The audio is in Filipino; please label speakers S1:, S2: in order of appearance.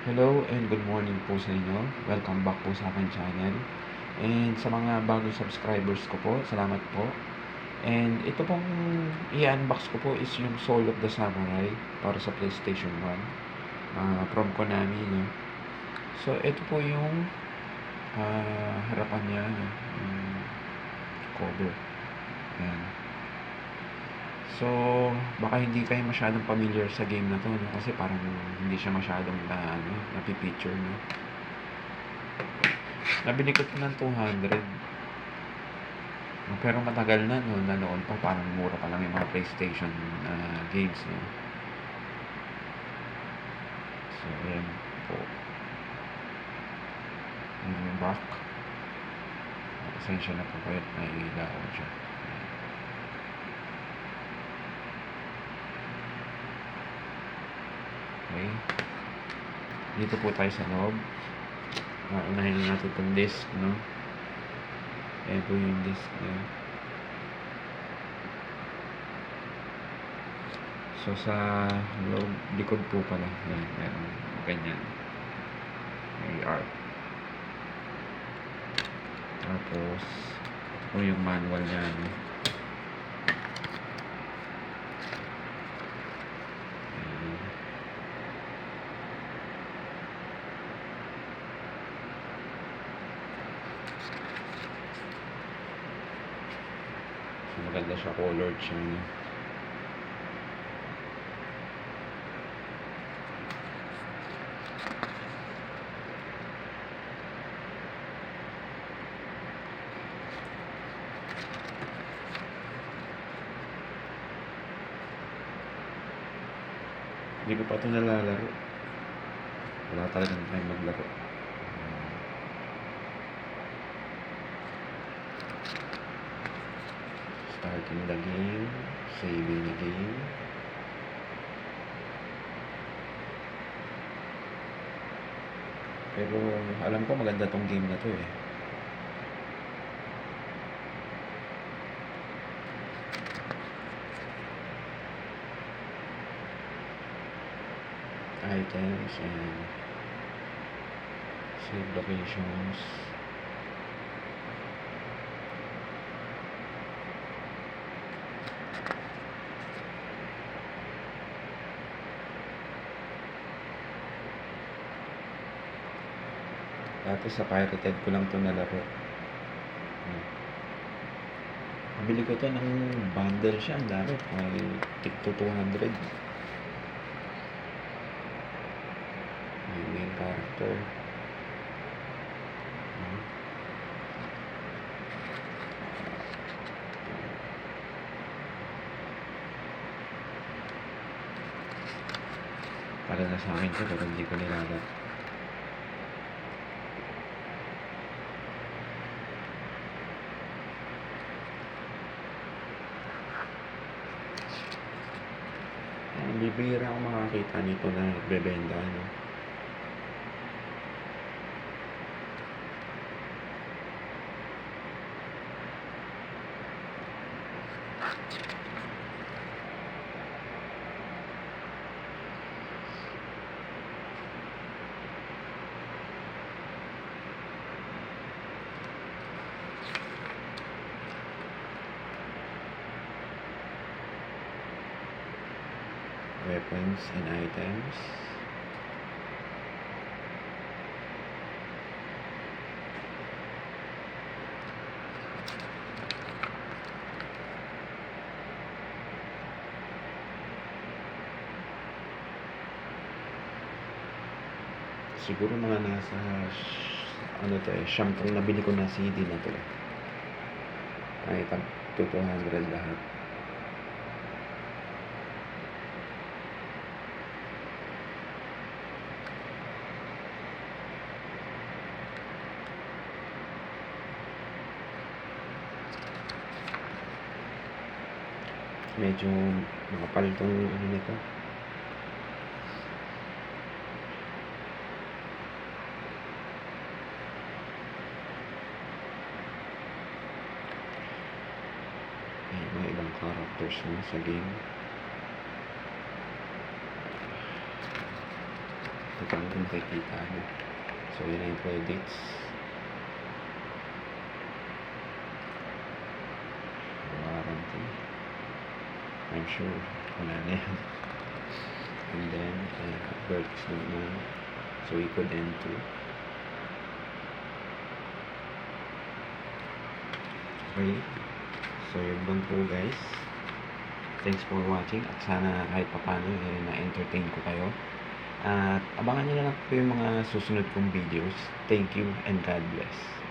S1: Hello and good morning po sa inyo. Welcome back po sa aking channel. And sa mga bagong subscribers ko po, salamat po. And ito pong i-unbox ko po is yung Soul of the Samurai para sa PlayStation 1 from Konami, no? So ito po yung harapan niya, yung cover. Ayan. So, baka hindi kayo masyadong familiar sa game na to, no? Kasi parang hindi siya masyadong napipicture, no? Nabili ko ito ng 200. Pero matagal na, no? Na noon pa, parang mura pa lang yung mga PlayStation games, no? So, ayan po. Yung back. Essential na po kayo. Naiila ko siya. Okay. Dito po tayo sa loob. Unahin natin itong disc, no? Ayan po yung disc niya. So, sa loob, likod po pala. Ayan, meron ganyan. May art. Tapos, ito po yung manual niya, no? So, maganda siya, colored siya, no? Hindi ko pa ito nalalaro. Wala talagang time maglaro. Starting the game. Saving the game. Pero alam ko maganda tong game na to eh. Items and save locations. Dati sa pirated ko lang to nalaro. Nabili ko to ng bundle siya. Ang dami. May tig to 200. May main character. Para na sa akin to pero hindi ko nilalaro. Bibihira akong makakita nito na nagbebenta, no? Weapons and items. Siguro mga nasa ano to eh, siyam nabili ko na CD na to eh. Kahit 200 lahat. Medyo makapal tong ano nito. May mga ibang characters na sa game. Ito lang kung makikita nyo. So, yun na yung credits. Warranty. I'm sure wala na yan. And then, advertisement naman. So, we could enter. Okay. So, yun lang po guys. Thanks for watching. At sana kahit papano na-entertain ko kayo. At abangan nyo na lang po yung mga susunod kong videos. Thank you and God bless.